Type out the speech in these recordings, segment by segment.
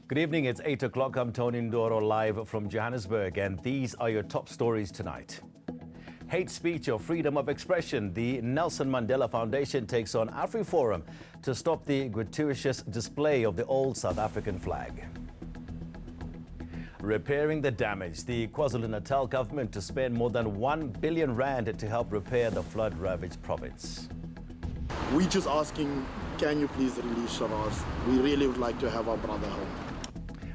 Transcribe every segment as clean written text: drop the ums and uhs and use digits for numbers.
Good evening, it's 8 o'clock. I'm Tony Ndoro live from Johannesburg, and these are your top stories tonight. Hate speech or freedom of expression. The Nelson Mandela Foundation takes on AfriForum to stop the gratuitous display of the old South African flag. Repairing the damage. The KwaZulu-Natal government to spend more than 1 billion rand to help repair the flood-ravaged province. We're just asking, can you please release Shabazz? We really would like to have our brother home.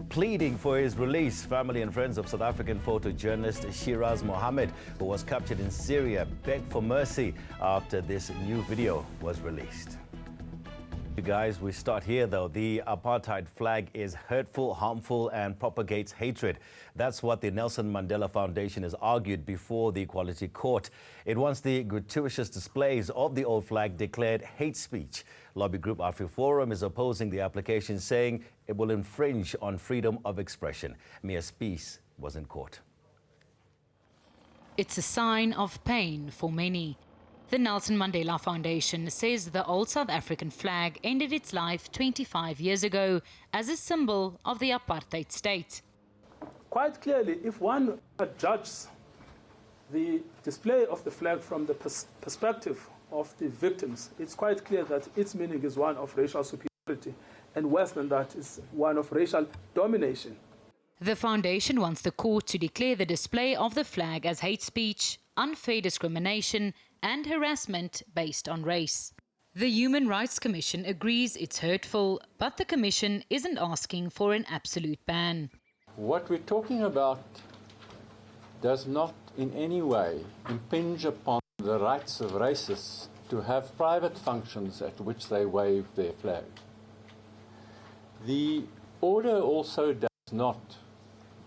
Pleading for his release, family and friends of South African photojournalist Shiraz Mohammed, who was captured in Syria, begged for mercy after this new video was released. You guys, we start here though. The apartheid flag is hurtful, harmful, and propagates hatred. That's what the Nelson Mandela Foundation has argued before the Equality Court. It wants the gratuitous displays of the old flag declared hate speech. Lobby group AfriForum is opposing the application, saying it will infringe on freedom of expression. Mia Spies was in court. It's a sign of pain for many. The Nelson Mandela Foundation says the old South African flag ended its life 25 years ago as a symbol of the apartheid state. Quite clearly, if one judges the display of the flag from the perspective of the victims, it's quite clear that its meaning is one of racial superiority, and worse than that, is one of racial domination. The foundation wants the court to declare the display of the flag as hate speech, unfair discrimination, and harassment based on race. The Human Rights Commission agrees it's hurtful, but the Commission isn't asking for an absolute ban. What we're talking about does not in any way impinge upon the rights of racists to have private functions at which they wave their flag. The order also does not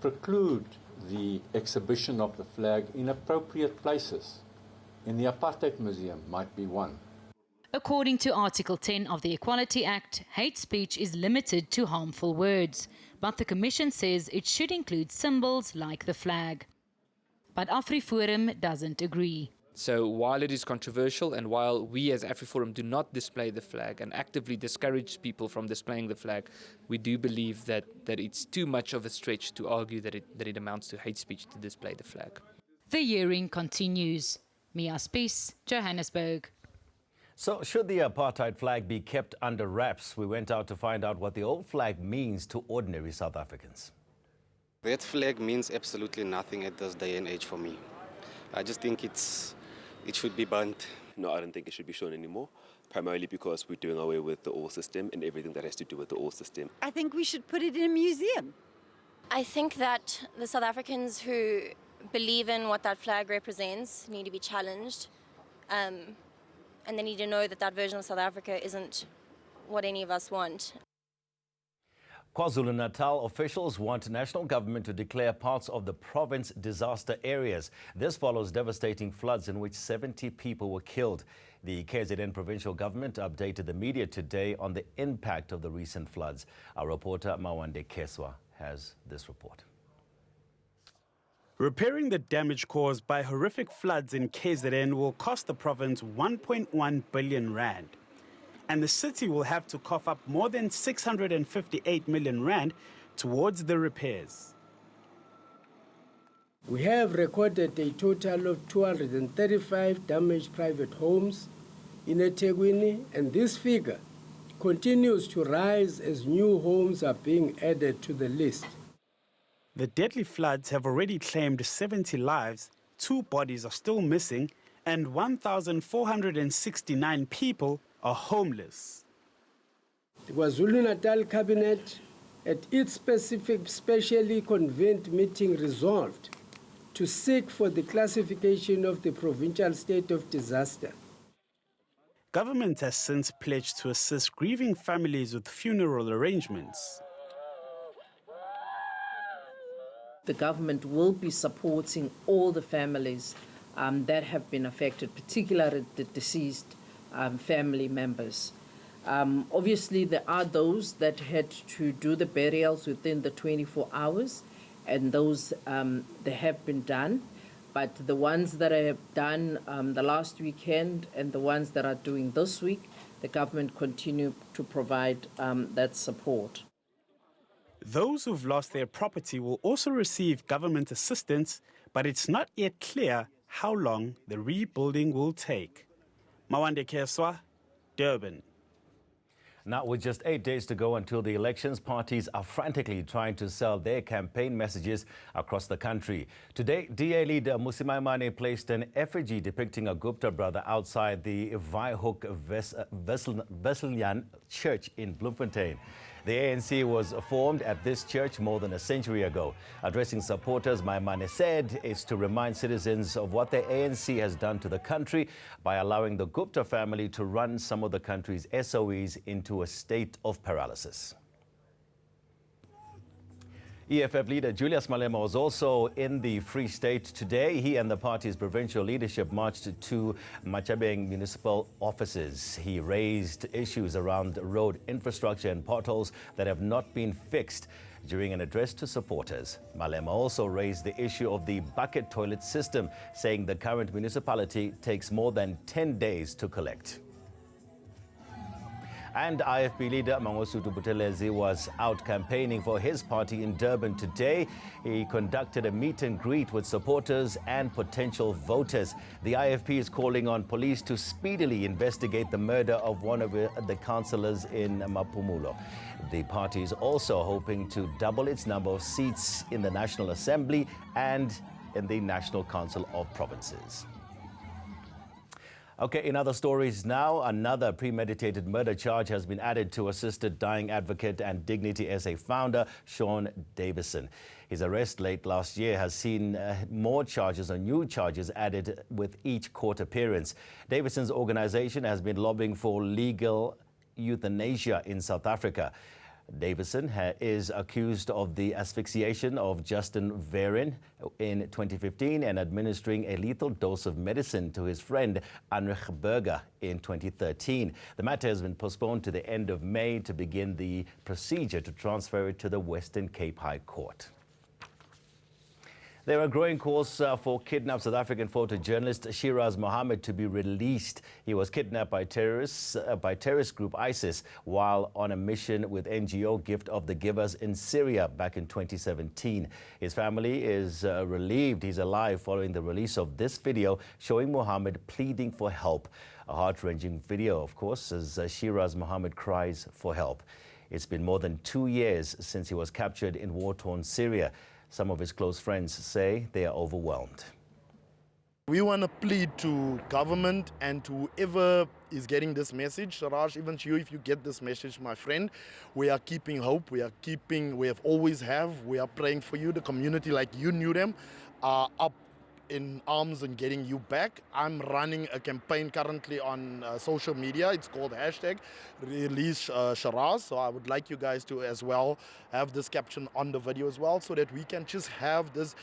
preclude the exhibition of the flag in appropriate places. In the Apartheid Museum might be one. According to Article 10 of the Equality Act, hate speech is limited to harmful words, but the Commission says it should include symbols like the flag. But AfriForum doesn't agree. So while it is controversial and while we as AfriForum do not display the flag and actively discourage people from displaying the flag, we do believe that it's too much of a stretch to argue that it amounts to hate speech to display the flag. The hearing continues. Mia Spies, Johannesburg. So should the apartheid flag be kept under wraps? We went out to find out what the old flag means to ordinary South Africans. That flag means absolutely nothing at this day and age for me. I just think it should be burnt. No, I don't think it should be shown anymore, primarily because we're doing away with the old system and everything that has to do with the old system. I think we should put it in a museum. I think that the South Africans who believe in what that flag represents need to be challenged, and they need to know that that version of South Africa isn't what any of us want. KwaZulu-Natal officials want national government to declare parts of the province disaster areas. This follows devastating floods in which 70 people were killed. The KZN provincial government updated the media today on the impact of the recent floods. Our reporter Mawande Keswa has this report. Repairing the damage caused by horrific floods in KZN will cost the province 1.1 billion rand. And the city will have to cough up more than 658 million rand towards the repairs. We have recorded a total of 235 damaged private homes in eThekwini, and this figure continues to rise as new homes are being added to the list. The deadly floods have already claimed 70 lives, 2 bodies are still missing, and 1,469 people are homeless. The KwaZulu-Natal Cabinet, at its specially convened meeting, resolved to seek for the classification of the provincial state of disaster. Government has since pledged to assist grieving families with funeral arrangements. The government will be supporting all the families that have been affected, particularly the deceased family members. Obviously, there are those that had to do the burials within the 24 hours, and those they have been done. But the ones that have done the last weekend and the ones that are doing this week, the government continue to provide that support. Those who've lost their property will also receive government assistance, but it's not yet clear how long the rebuilding will take. Mawande Keswa, Durban. Now, with just 8 days to go until the elections, parties are frantically trying to sell their campaign messages across the country. Today, DA leader Musimaimane placed an effigy depicting a Gupta brother outside the Vaihoek Wesleyan Church in Bloemfontein. The ANC was formed at this church more than a century ago. Addressing supporters, Maimane said it's to remind citizens of what the ANC has done to the country by allowing the Gupta family to run some of the country's SOEs into a state of paralysis. EFF leader Julius Malema was also in the Free State today. He and the party's provincial leadership marched to Machabeng municipal offices. He raised issues around road infrastructure and potholes that have not been fixed. During an address to supporters, Malema also raised the issue of the bucket toilet system, saying the current municipality takes more than 10 days to collect. And IFP leader Mangosuthu Buthelezi was out campaigning for his party in Durban today. He conducted a meet and greet with supporters and potential voters. The IFP is calling on police to speedily investigate the murder of one of the councillors in Mapumulo. The party is also hoping to double its number of seats in the National Assembly and in the National Council of Provinces. Okay, in other stories now, another premeditated murder charge has been added to assisted dying advocate and Dignity SA founder Sean Davison. His arrest late last year has seen more charges or new charges added with each court appearance. Davison's organization has been lobbying for legal euthanasia in South Africa. Davison is accused of the asphyxiation of Justin Verin in 2015 and administering a lethal dose of medicine to his friend Anrich Berger in 2013. The matter has been postponed to the end of May to begin the procedure to transfer it to the Western Cape High Court. There are growing calls for kidnapped South African photojournalist Shiraz Mohammed to be released. He was kidnapped by terrorist group ISIS while on a mission with NGO Gift of the Givers in Syria back in 2017. His family is relieved he's alive following the release of this video showing Mohammed pleading for help. A heart-wrenching video, of course, as Shiraz Mohammed cries for help. It's been more than 2 years since he was captured in war-torn Syria. Some of his close friends say they are overwhelmed. We want to plead to government and to whoever is getting this message. Sharaj, even you, if you get this message, my friend, we are keeping hope. We have always have. We are praying for you. The community, like you knew them, are up in arms and getting you back. I'm running a campaign currently on social media. It's called #Release Shiraz. So I would like you guys to as well have this caption on the video as well, so that we can just have this,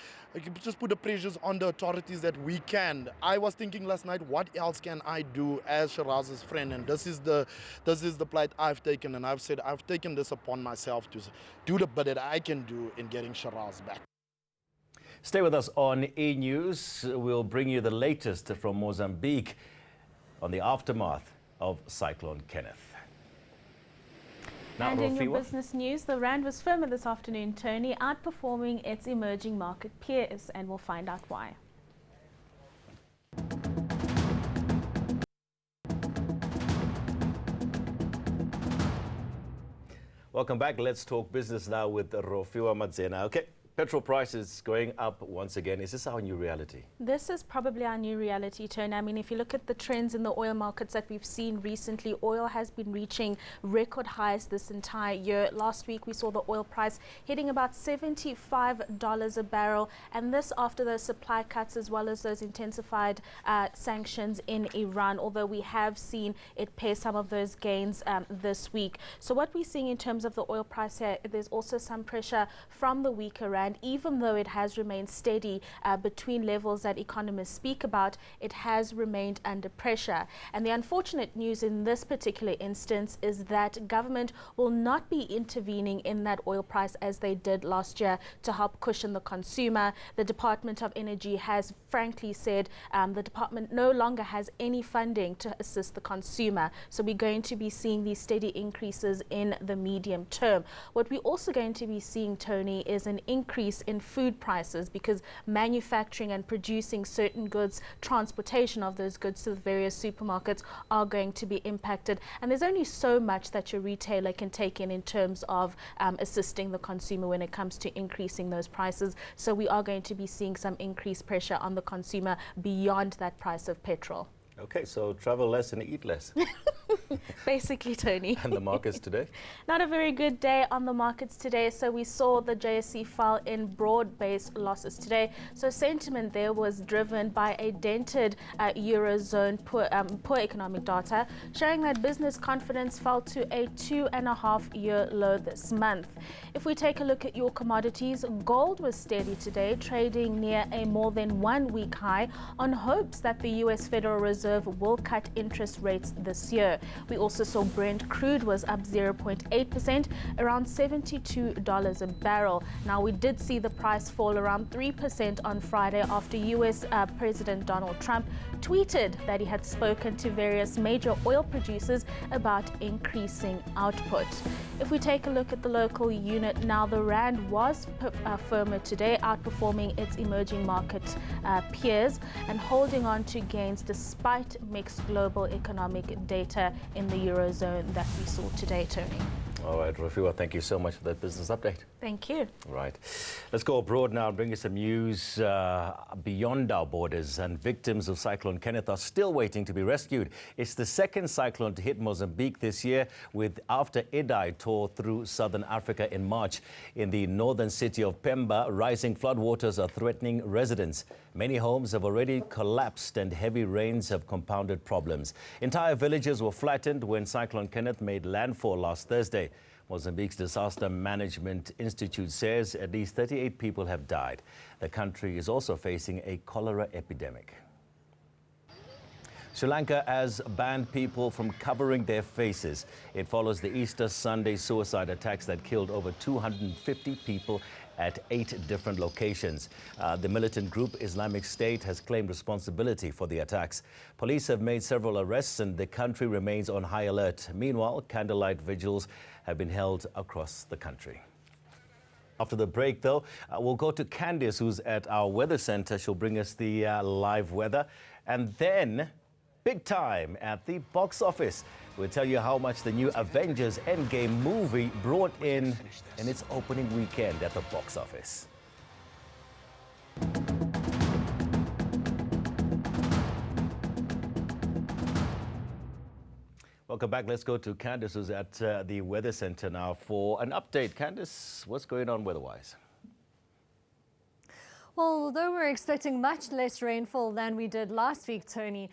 just put the pressures on the authorities that we can. I was thinking last night, what else can I do as Shiraz's friend? And this is the plight I've taken, and I've said I've taken this upon myself to do the bit that I can do in getting Shiraz back. Stay with us on eNews. We'll bring you the latest from Mozambique on the aftermath of Cyclone Kenneth. Now, and in your business news, the rand was firmer this afternoon, Tony, outperforming its emerging market peers, and we'll find out why. Welcome back. Let's talk business now with Rofiwa Madzena. Okay. Petrol prices going up once again. Is this our new reality? This is probably our new reality, Tony. I mean, if you look at the trends in the oil markets that we've seen recently, oil has been reaching record highs this entire year. Last week, we saw the oil price hitting about $75 a barrel, and this after those supply cuts as well as those intensified sanctions in Iran, although we have seen it pay some of those gains this week. So what we're seeing in terms of the oil price here, there's also some pressure from the weaker rand. rand, even though it has remained steady between levels that economists speak about, it has remained under pressure. And the unfortunate news in this particular instance is that government will not be intervening in that oil price as they did last year to help cushion the consumer. The Department of Energy has frankly said the department no longer has any funding to assist the consumer. So we're going to be seeing these steady increases in the medium term. What we're also going to be seeing, Tony, is an increase in food prices because manufacturing and producing certain goods, transportation of those goods to the various supermarkets are going to be impacted. And there's only so much that your retailer can take in terms of assisting the consumer when it comes to increasing those prices. So we are going to be seeing some increased pressure on the consumer beyond that price of petrol. Okay, so travel less and eat less. Basically, Tony. And the markets today? Not a very good day on the markets today. So we saw the JSE fell in broad-based losses today. So sentiment there was driven by a dented Eurozone poor economic data, showing that business confidence fell to a 2.5-year low this month. If we take a look at your commodities, gold was steady today, trading near a more than 1 week high on hopes that the US Federal Reserve will cut interest rates this year. We also saw Brent crude was up 0.8%, around $72 a barrel. Now, we did see the price fall around 3% on Friday after US President Donald Trump tweeted that he had spoken to various major oil producers about increasing output. If we take a look at the local unit now, the rand was firmer today, outperforming its emerging market peers and holding on to gains despite mixed global economic data in the Eurozone that we saw today, Tony. All right, Rafiwa, thank you so much for that business update. Thank you. Right. Let's go abroad now and bring you some news beyond our borders. And victims of Cyclone Kenneth are still waiting to be rescued. It's the second cyclone to hit Mozambique this year, after Idai tore through southern Africa in March. In the northern city of Pemba, rising floodwaters are threatening residents. Many homes have already collapsed and heavy rains have compounded problems. Entire villages were flattened when Cyclone Kenneth made landfall last Thursday. Mozambique's Disaster Management Institute says at least 38 people have died. The country is also facing a cholera epidemic. Sri Lanka has banned people from covering their faces. It follows the Easter Sunday suicide attacks that killed over 250 people at 8 different locations. The militant group Islamic State has claimed responsibility for the attacks. Police have made several arrests and the country remains on high alert. Meanwhile, candlelight vigils have been held across the country. After the break, though, we'll go to Candice, who's at our weather center. She'll bring us the live weather. And then, big time at the box office. We'll tell you how much the new Avengers Endgame movie brought in its opening weekend at the box office. Welcome back. Let's go to Candice, who's at the Weather Center now for an update. Candice, what's going on weather-wise? Well, although we're expecting much less rainfall than we did last week, Tony,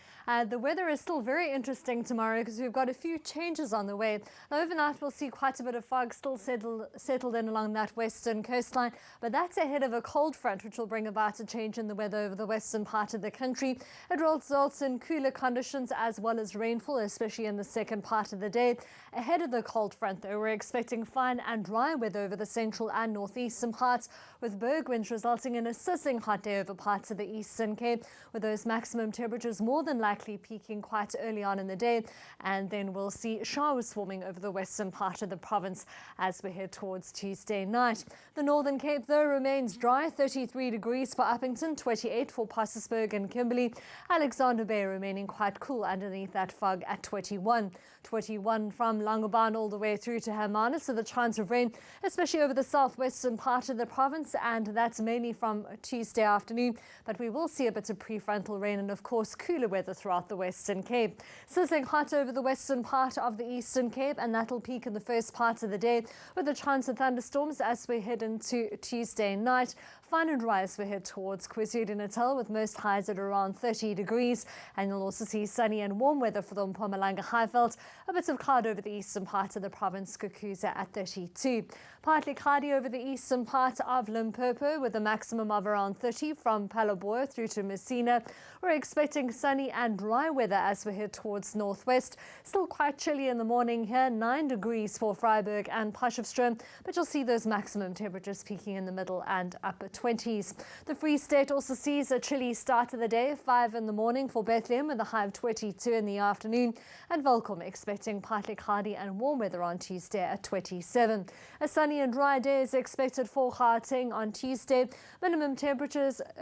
the weather is still very interesting tomorrow because we've got a few changes on the way. Overnight, we'll see quite a bit of fog still settled in along that western coastline, but that's ahead of a cold front, which will bring about a change in the weather over the western part of the country. It results in cooler conditions as well as rainfall, especially in the second part of the day. Ahead of the cold front, though, we're expecting fine and dry weather over the central and northeastern parts, with berg winds resulting in a sizzling hot day over parts of the Eastern Cape, with those maximum temperatures more than likely peaking quite early on in the day. And then we'll see showers forming over the western part of the province as we head towards Tuesday night. The Northern Cape, though, remains dry, 33 degrees for Uppington, 28 for Passersburg and Kimberley. Alexander Bay remaining quite cool underneath that fog at 21. 21 from Langebaan all the way through to Hermanus, so the chance of rain, especially over the southwestern part of the province, and that's mainly from Tuesday afternoon, but we will see a bit of prefrontal rain and, of course, cooler weather throughout the Western Cape. Sizzling hot over the western part of the Eastern Cape, and that'll peak in the first part of the day with a chance of thunderstorms as we head into Tuesday night. Fine and dry as we head towards KwaZulu-Natal, with most highs at around 30 degrees. And you'll also see sunny and warm weather for the Mpumalanga Highveld. A bit of cloud over the eastern part of the province, Kukuza at 32. Partly cloudy over the eastern part of Limpopo, with a maximum of around 30 from Phalaborwa through to Messina. We're expecting sunny and dry weather as we head towards northwest. Still quite chilly in the morning here, 9 degrees for Vryburg and Potchefstroom, but you'll see those maximum temperatures peaking in the middle and upper 20s. The Free State also sees a chilly start of the day, 5 in the morning for Bethlehem with a high of 22 in the afternoon, and Volcom expecting partly cloudy and warm weather on Tuesday at 27. A sunny and dry day is expected for Gauteng on Tuesday. A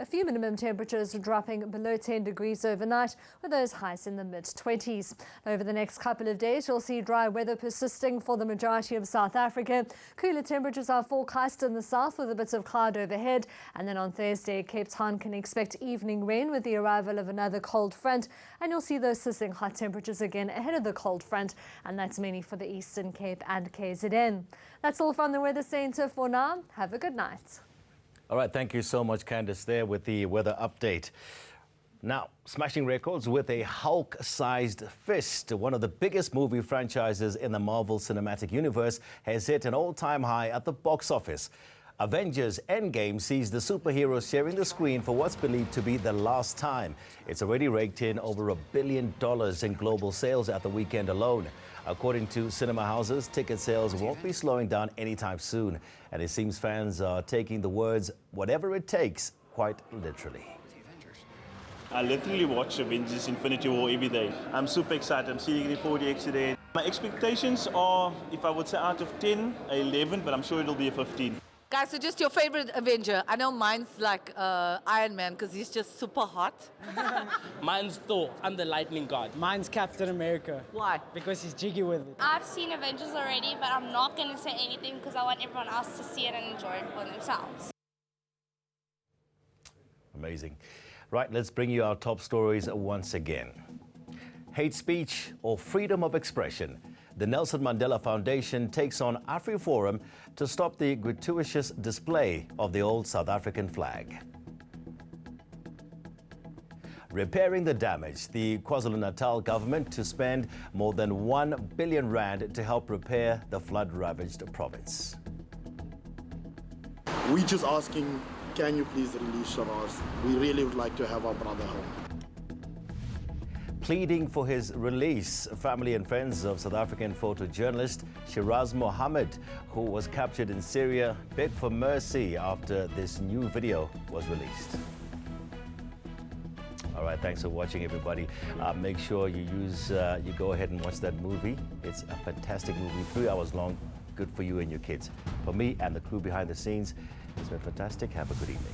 few minimum temperatures dropping below 10 degrees overnight, with those highs in the mid-20s. Over the next couple of days, you'll see dry weather persisting for the majority of South Africa. Cooler temperatures are forecast in the south with a bit of cloud overhead. And then on Thursday, Cape Town can expect evening rain with the arrival of another cold front. And you'll see those sizzling hot temperatures again ahead of the cold front. And that's mainly for the Eastern Cape and KZN. That's all from the Weather Centre for now. Have a good night. All right, thank you so much, Candice, there with the weather update. Now, smashing records with a Hulk-sized fist. One of the biggest movie franchises in the Marvel Cinematic Universe has hit an all-time high at the box office. Avengers Endgame sees the superheroes sharing the screen for what's believed to be the last time. It's already raked in over $1 billion in global sales at the weekend alone. According to cinema houses, ticket sales won't be slowing down anytime soon. And it seems fans are taking the words, whatever it takes, quite literally. I literally watch Avengers Infinity War every day. I'm super excited. I'm seeing it in 4DX today. My expectations are, if I would say out of 10, 11, but I'm sure it'll be a 15. Guys, so just your favorite Avenger. I know mine's like Iron Man because he's just super hot. Mine's Thor. I'm the lightning god. Mine's Captain America. Why? Because he's jiggy with it. I've seen Avengers already, but I'm not going to say anything because I want everyone else to see it and enjoy it for themselves. Amazing. Right, let's bring you our top stories once again. Hate speech or freedom of expression. The Nelson Mandela Foundation takes on AfriForum to stop the gratuitous display of the old South African flag. Repairing the damage, the KwaZulu-Natal government to spend more than 1 billion rand to help repair the flood-ravaged province. We're just asking, can you please release Sharaj? We really would like to have our brother home. Pleading for his release, family and friends of South African photojournalist Shiraz Mohammed, who was captured in Syria, beg for mercy after this new video was released. All right, thanks for watching, everybody. Make sure you go ahead and watch that movie. It's a fantastic movie, 3 hours long, good for you and your kids. For me and the crew behind the scenes, it's been fantastic. Have a good evening.